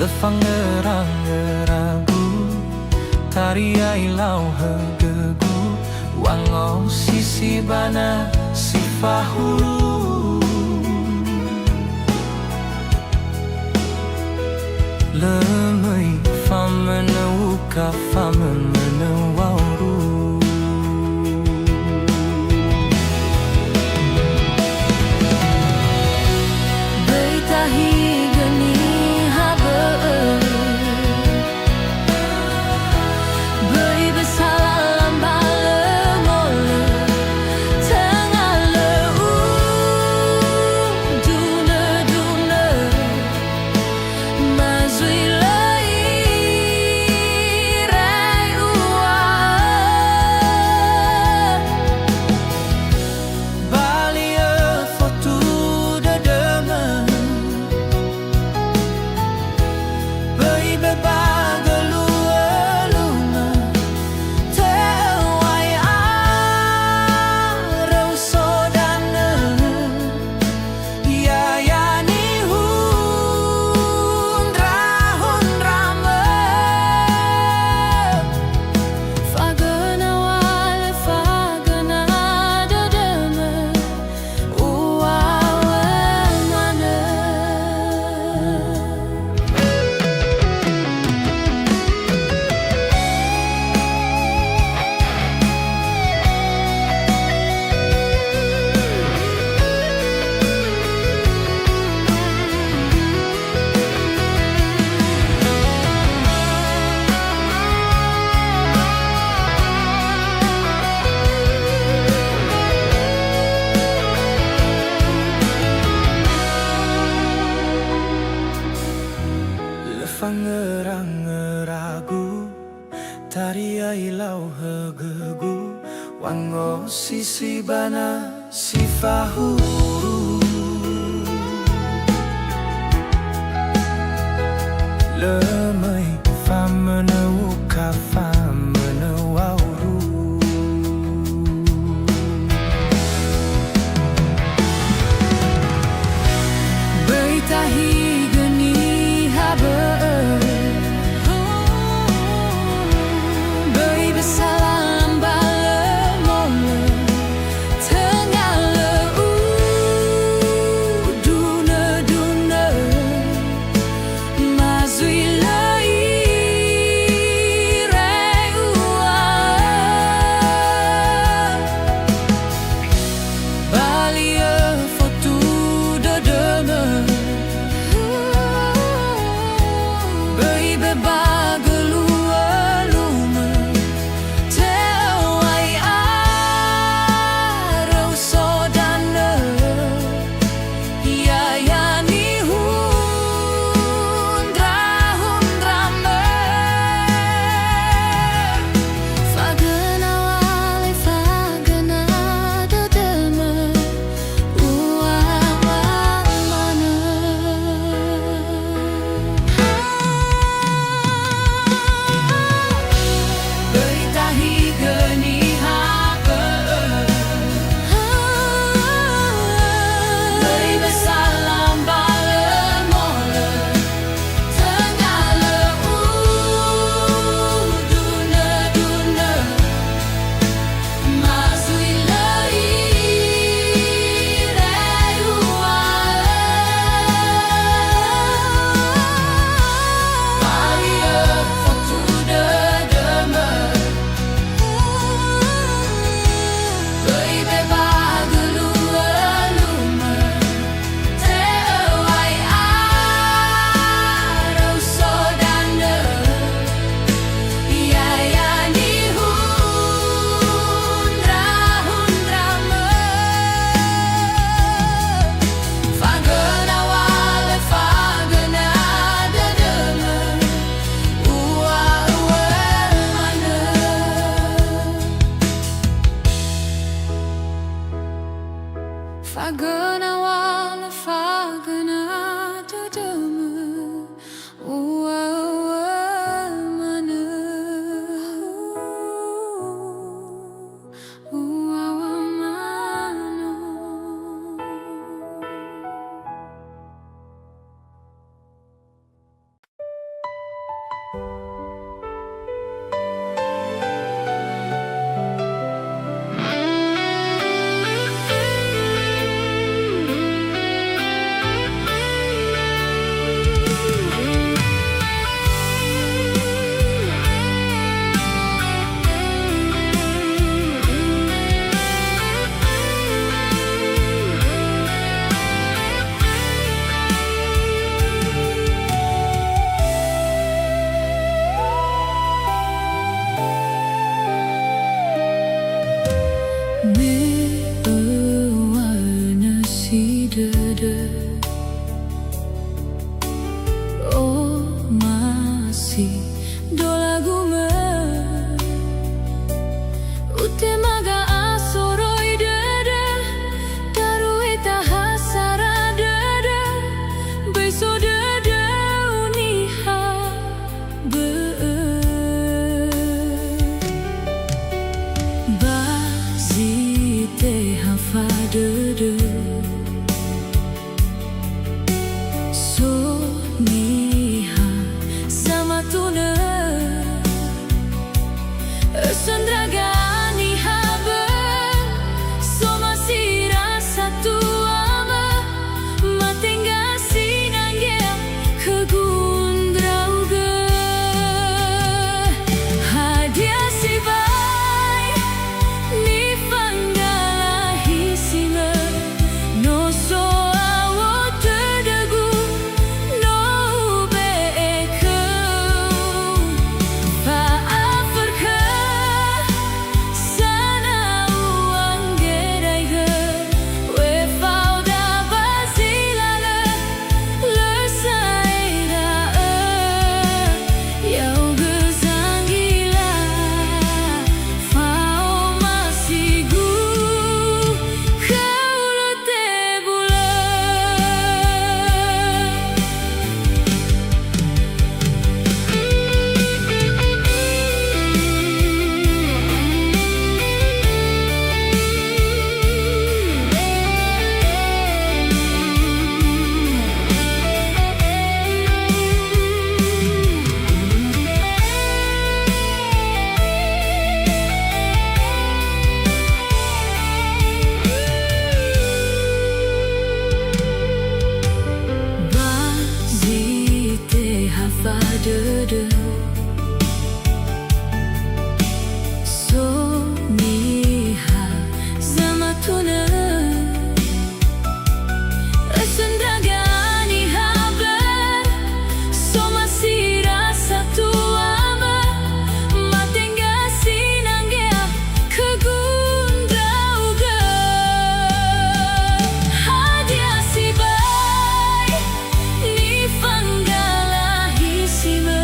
Lefangerang-ngeragu tariai lau hegegu wango sisi bana sifahulu lemei famene uka famene wauru beitahi geni habe beri besalam balemole tengah leu dune mazui lai rai ua balia fotu de deme beri bebaga lua tewai arau sodana ya yani hundrame fagana wale fagana dodeme uawe mana Lefangerang-ngeragu tariai lau hegegu wango sisi bana sifahuru lemei famene uka famene wauru beitahi geni habe beri besalam balemole tengah leu dune mazui lai rai ua balia fotu de deme beri bebaga lua tewai arau sodana ya yani hundrame fagana wale fagana dodeme uawa mana Mewarna si dada, oh masih do lagu utemaga asoroi dada, darui tahasara dada, beso dada uniha Bazite hafa dada, so niha sama tuna, sendragani habe, so masih rasa tuama, matenga sinanggea kegundrauga, hadiah si bai, ni panggala hisime, no so awo terdagu, no beekau, faafarka, sana uang gerai he, we fauda bazilala, lesaira yau gezanggila, fau masigu, kau lote bula. Bazite hafa dada, so niha sama tuna, sendragani habe, so masih rasa tuama, matenga sinanggea kegundrauga, hadiah si bai, ni panggala hisime,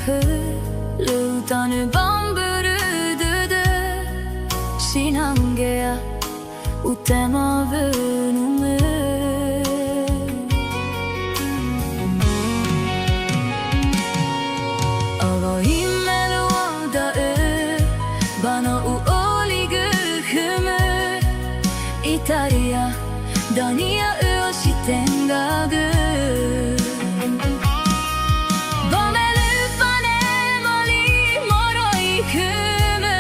흐르던 밤부르드드 신한계야 우때마 부누메 Bana uoligu humu Italia Dania uoshitengagu Bomelu pane moli moroi humu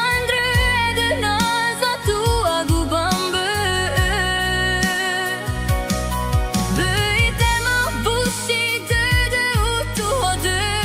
Andru edu naza tuagu bambu Buitema bushi dudu utu hodu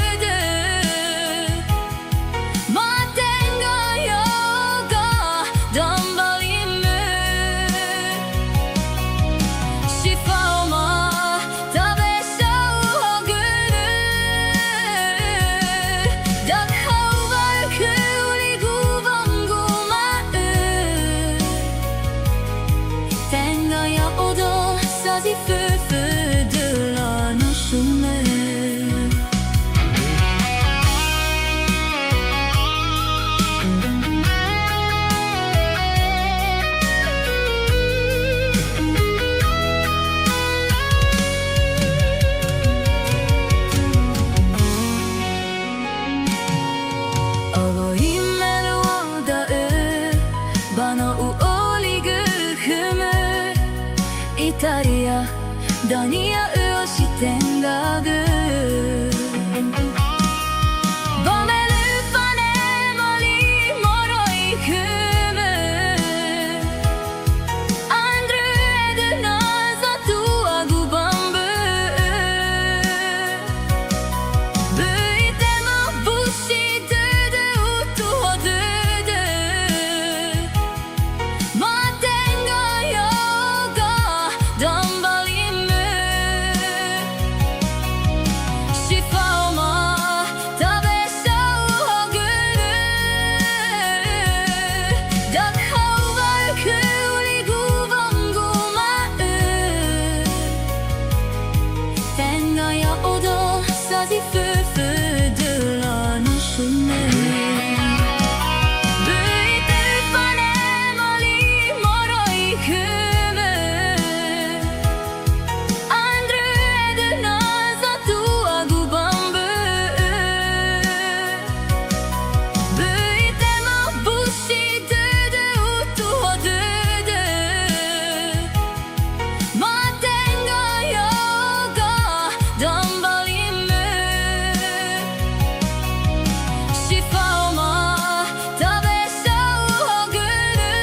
Sazi fufu de la nosume Avo himmel odau Bana uoligu humu Italia Dania uoshitengagu Bomelu pane moli moroi humu Andru edu naza tuagu bambu Buitema bushi dudu utu hodudu Matenga yoga Dambalimu Shifama Tabeshou hoguru Dakhou varku uligu vangumau Tenga ya odo sazi fufu de la nosume Buiteu pane moli moroi humu Andru edu naza tuagu bambu Buitema bushi dudu utu hodudu Matenga yoga dambalimu Shifama tabeshou hoguru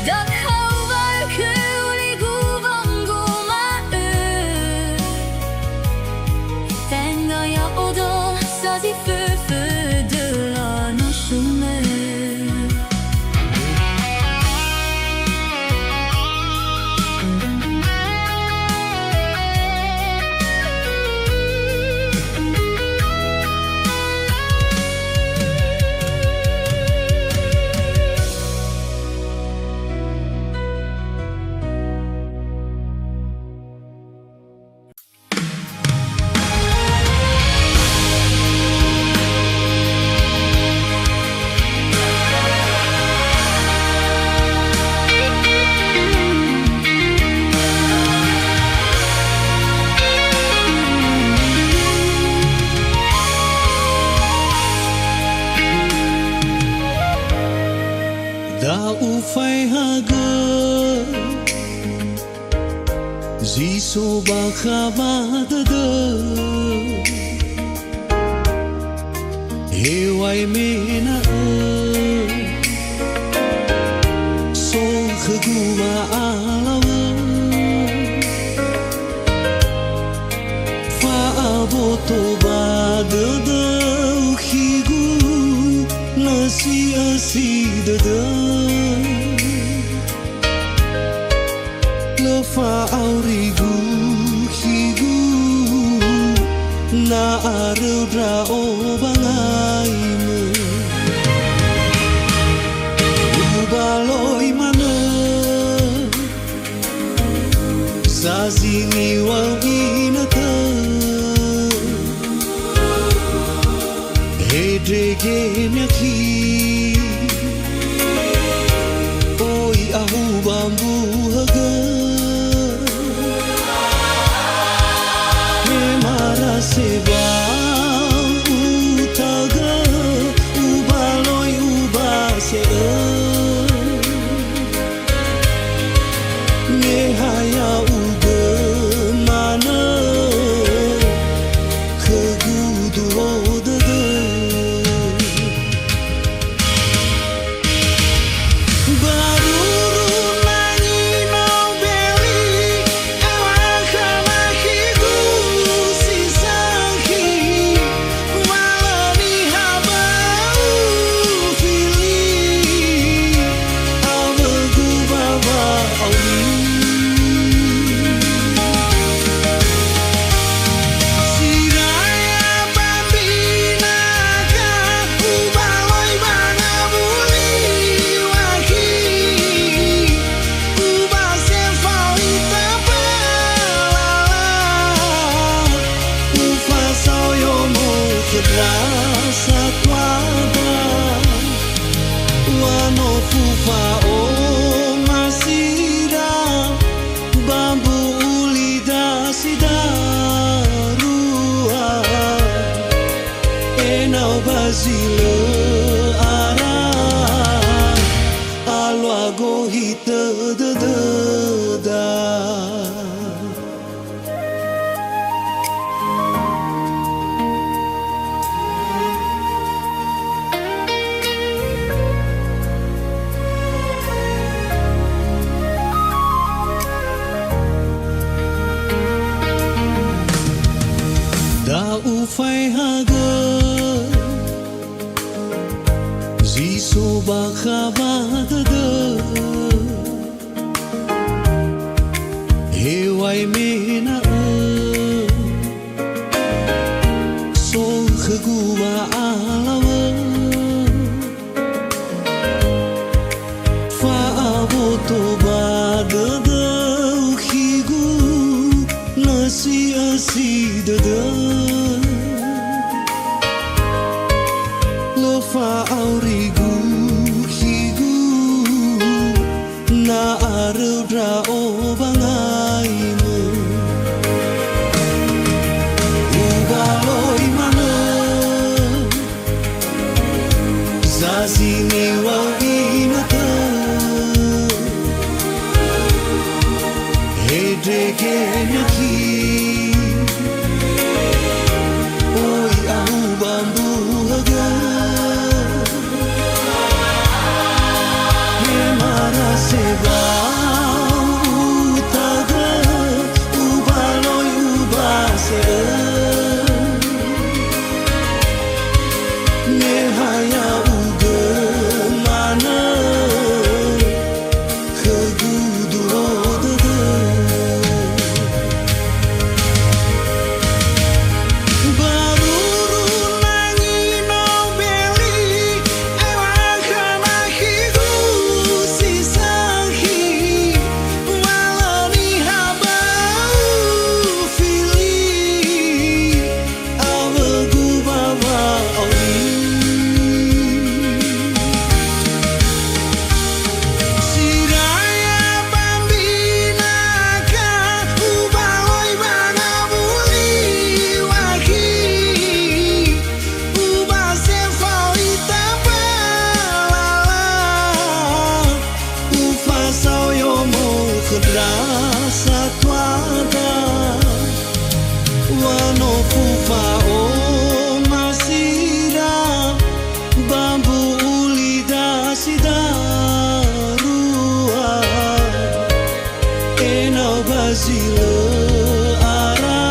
Dakhou varku uligu vangumau Tenga ya odo sazi fufu de la nosume Da ufai haga Ziso baka badada Hewai mena So kaguma alawa Fa aboto badada Uhigu nasi asidada Lefa aurigu higu Na arudra obangaimu Ubaloi mana Sazini wawinata Hedrege nyaki Oi ahu bambu haga Memara seba utaga Ubaloi ubase Nehaya uga mana Kegudu odada Rasa tuada Wano fufa o masira Bambu ulida sidarua Enau bazile ara Alwa gohita dadada Ufai haga Ziso bakhabada Hewai mena So khagua alawa Fa aboto badada Ukhigu Nasi asidada Fa aurigu higu na arudra o bangaimu Ubaloi mana Zazini wawinata Hedrege nyaki Oi ahu bambu haga Seba utaga ubaloi ubase Nehaya uga mana kegudu odada Rasa tuada Wano fufa o masira Bambu ulida sidarua Enau bazile ara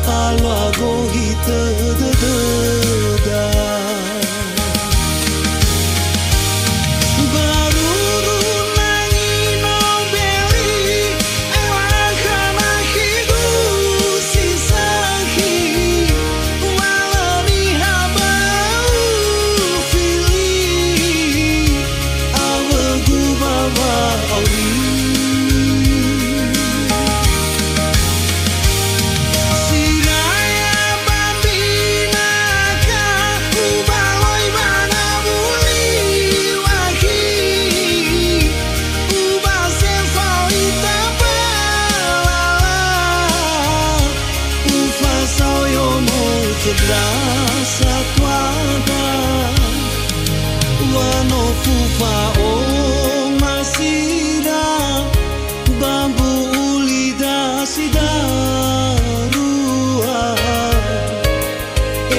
Alwa gohita dadada fasao yo mo terasa tuada wano fufa o masida bambu ulida sida rua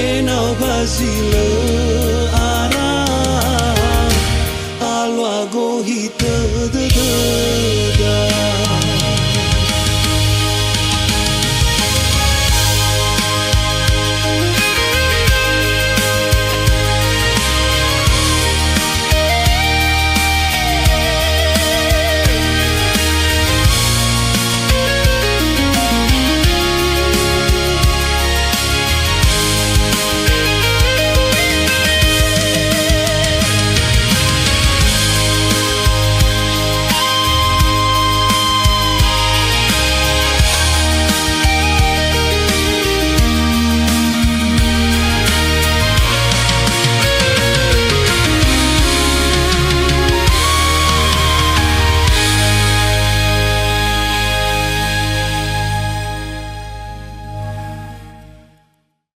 enau basile